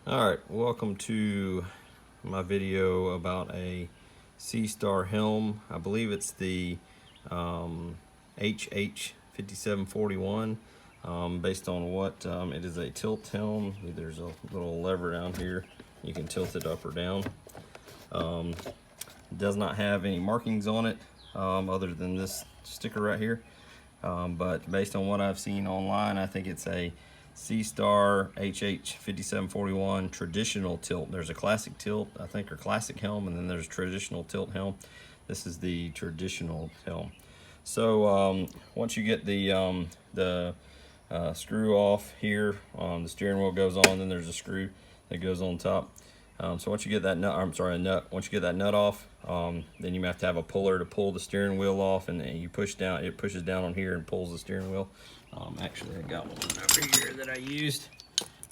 Alright, welcome to my video about a Seastar Helm. I believe it's the HH5741, based on what it is, a tilt helm. There's a little lever down here. You can tilt it up or down. It does not have any markings on it other than this sticker right here. But based on what I've seen online, I think it's a Seastar HH5741 traditional tilt. There's a classic tilt, I think, or classic helm, and then there's traditional tilt helm. This is the traditional helm. So once you get the screw off here, the steering wheel goes on, then there's a screw that goes on top. So once you get that nut, once you get that nut off, then you have to have a puller to pull the steering wheel off, and you push down. It pushes down on here and pulls the steering wheel. Actually, I got one over here that I used.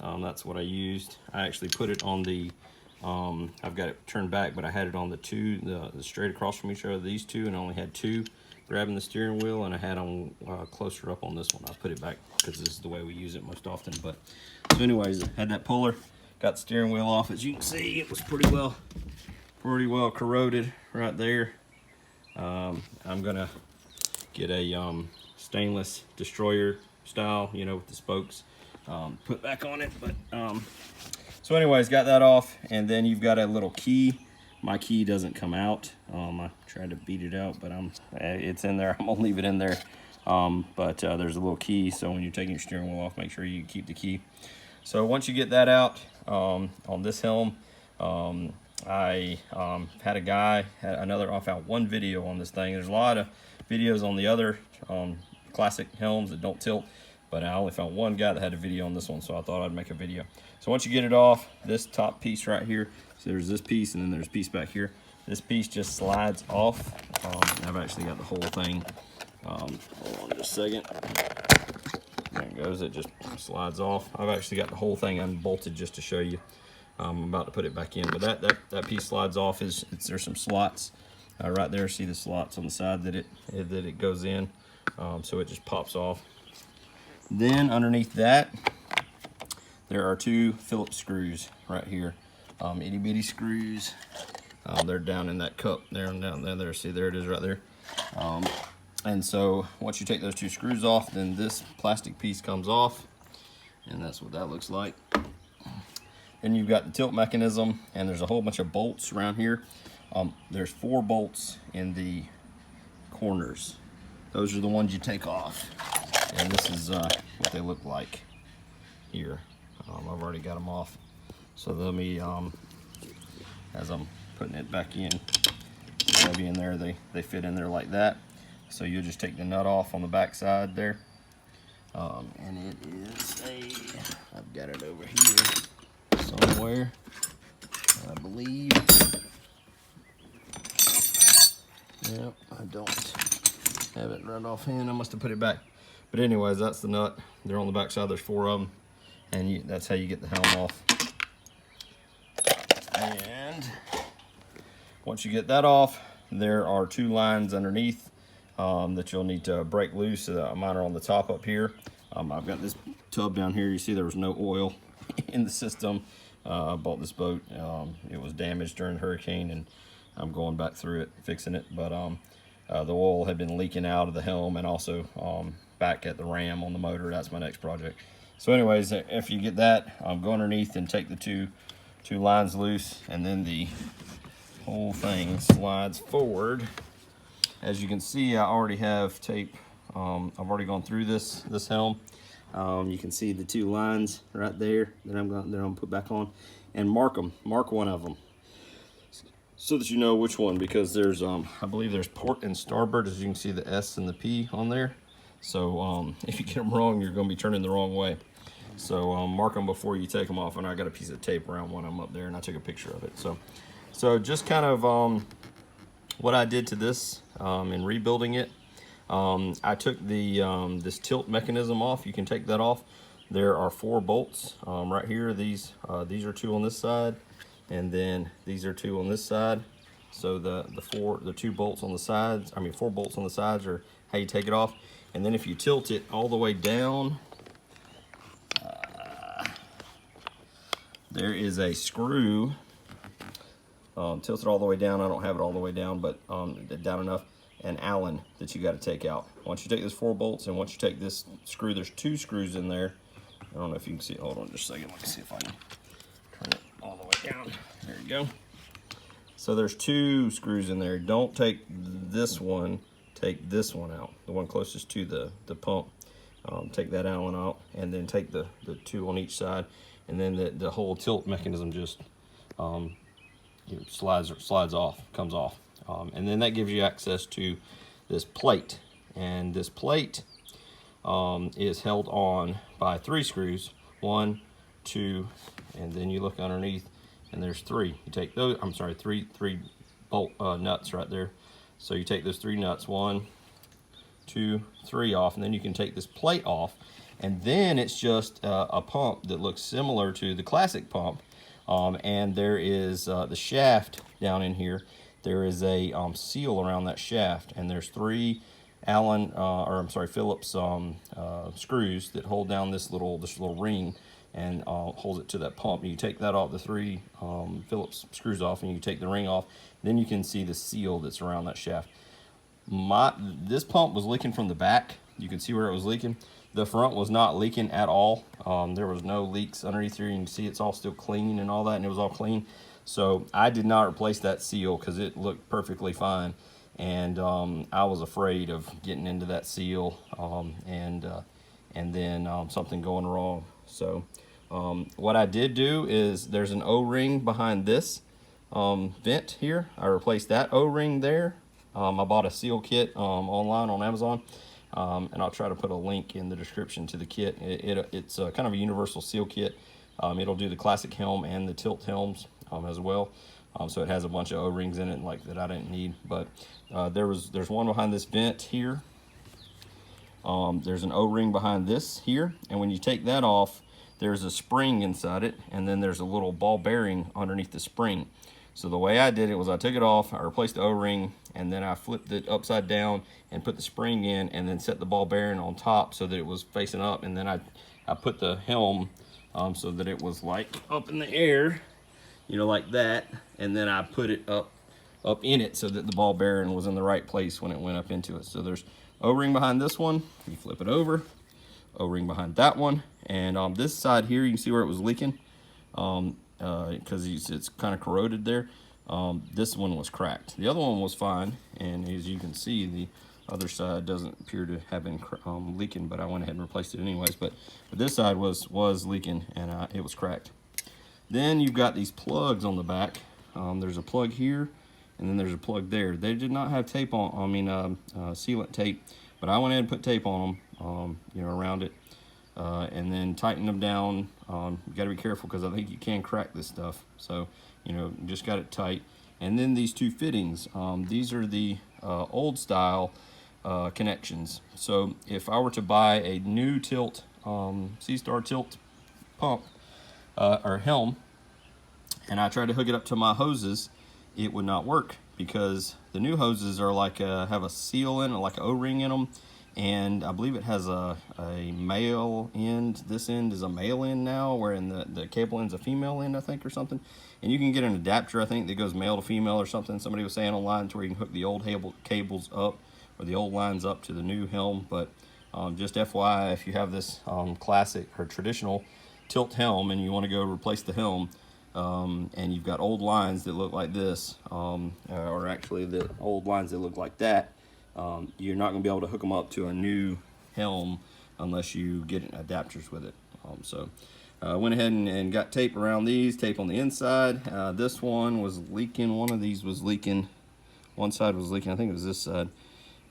That's what I used. I actually put it on the. I've got it turned back, but I had it on the straight across from each other. These two, and I only had two grabbing the steering wheel, and I had on closer up on this one. I put it back because this is the way we use it most often. But so, anyways, I had that puller. Got the steering wheel off. As you can see, it was pretty well corroded right there. I'm gonna get a stainless destroyer style, with the spokes put back on it. But so anyways, got that off, and then you've got a little key. My key doesn't come out. I tried to beat it out, but it's in there. I'm gonna leave it in there. But there's a little key, so when you're taking your steering wheel off, make sure you keep the key. So once you get that out, on this helm, I had a guy, I found one video on this thing. There's a lot of videos on the other classic helms that don't tilt, but I only found one guy that had a video on this one, so I thought I'd make a video. So once you get it off, this top piece right here, so there's this piece, and then there's a piece back here. This piece just slides off. I've actually got the whole thing. Hold on just a second. There it goes, it just slides off. I've actually got the whole thing unbolted just to show you. I'm about to put it back in, but that piece slides off. There's some slots right there. See the slots on the side that it goes in, so it just pops off. Then underneath that, there are two Phillips screws right here, itty bitty screws. They're down in that cup there and down there. See, there it is right there. And so once you take those two screws off, then this plastic piece comes off, and that's what that looks like. Then you've got the tilt mechanism, and there's a whole bunch of bolts around here. There's 4 bolts in the corners. Those are the ones you take off, and this is what they look like here. I've already got them off. So let me, as I'm putting it back in, maybe in there, they fit in there like that. So you'll just take the nut off on the back side there. And it is I've got it over here somewhere, I believe. Yep, I don't have it right offhand. I must have put it back. But anyways, that's the nut. They're on the back side. There's 4 of them. And that's how you get the helm off. And once you get that off, there are 2 lines underneath that you'll need to break loose. Mine are on the top up here. I've got this tub down here. You see there was no oil in the system. I bought this boat. It was damaged during the hurricane, and I'm going back through it, fixing it. But the oil had been leaking out of the helm, and also back at the ram on the motor. That's my next project. So anyways, if you get that, go underneath and take the two lines loose, and then the whole thing slides forward. As you can see, I already have tape. I've already gone through this helm. You can see the 2 lines right there that I'm going to put back on, and mark one of them, so that you know which one, because there's I believe there's port and starboard. As you can see, the S and the P on there. So if you get them wrong, you're going to be turning the wrong way. So mark them before you take them off. And I got a piece of tape around one of them up there, and I took a picture of it. So just kind of what I did to this in rebuilding it. I took the this tilt mechanism off. You can take that off. There are 4 bolts right here. These are 2 on this side, and then these are 2 on this side. So the 2 bolts on the sides, 4 bolts on the sides are how you take it off. And then if you tilt it all the way down, there is a screw tilted all the way down. I don't have it all the way down, but down enough, and Allen that you got to take out. Once you take those 4 bolts, and once you take this screw, there's 2 screws in there. I don't know if you can see it. Hold on just a second. Let me see if I can turn it all the way down. There you go. So there's 2 screws in there. Don't take this one. Take this one out, the one closest to the pump. Take that Allen out, and then take the 2 on each side, and then the whole tilt mechanism just slides off, comes off, and then that gives you access to this plate, and this plate is held on by 3 screws, 1, 2, and then you look underneath, and there's 3. You take those. I'm sorry, three bolt nuts right there. So you take those 3 nuts, 1, 2, 3 off, and then you can take this plate off, and then it's just a pump that looks similar to the classic pump, and there is the shaft down in here. There is a seal around that shaft, and there's 3 Allen, Phillips screws that hold down this little ring and holds it to that pump. And you take that off, the 3 Phillips screws off, and you take the ring off. Then you can see the seal that's around that shaft. This pump was leaking from the back. You can see where it was leaking. The front was not leaking at all. There was no leaks underneath here. You can see it's all still clean and all that, and it was all clean. So I did not replace that seal because it looked perfectly fine. And I was afraid of getting into that seal and then something going wrong. So what I did do is there's an O-ring behind this vent here. I replaced that O-ring there. I bought a seal kit online on Amazon, and I'll try to put a link in the description to the kit. It's kind of a universal seal kit. It'll do the classic Helm and the tilt Helms as well. So it has a bunch of O-rings in it like that I didn't need, but there's one behind this vent here. There's an O-ring behind this here, and when you take that off, there's a spring inside it, and then there's a little ball bearing underneath the spring. So the way I did it was I took it off, I replaced the O-ring, and then I flipped it upside down and put the spring in, and then set the ball bearing on top so that it was facing up, and then I put the Helm so that it was like up in the air, you know, like that, and then I put it up in it so that the ball bearing was in the right place when it went up into it. So there's O-ring behind this one. You flip it over, O-ring behind that one, and this side here you can see where it was leaking because it's kind of corroded there. This one was cracked. The other one was fine, and as you can see, the other side doesn't appear to have been leaking, but I went ahead and replaced it anyways. But this side was leaking, and it was cracked. Then you've got these plugs on the back. There's a plug here, and then there's a plug there. They did not have tape on, sealant tape, but I went ahead and put tape on them, around it, and then tighten them down. You got to be careful because I think you can crack this stuff. So, just got it tight. And then these 2 fittings. These are the old style connections. So if I were to buy a new tilt, Seastar tilt pump or Helm, and I tried to hook it up to my hoses, it would not work because the new hoses are like have a seal in it, like an O-ring in them, and I believe it has a male end. This end is a male end now, wherein the cable end's a female end, I think, or something. And you can get an adapter, I think, that goes male to female or something. Somebody was saying online to where you can hook the old cables up or the old lines up to the new Helm. But just FYI, if you have this classic or traditional tilt Helm and you want to go replace the Helm, and you've got old lines that look like this, or actually the old lines that look like that, you're not going to be able to hook them up to a new Helm unless you get adapters with it. So I went ahead and got tape around these, tape on the inside. This one was leaking. One of these was leaking. One side was leaking. I think it was this side.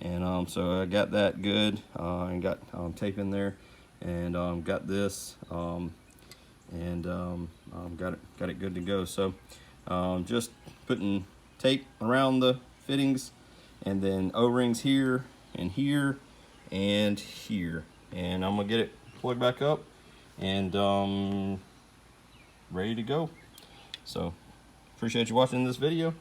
And so I got that good and got tape in there, and got this and got it good to go. So just putting tape around the fittings, and then O-rings here and here and here, and I'm gonna get it plugged back up and ready to go. So appreciate you watching this video.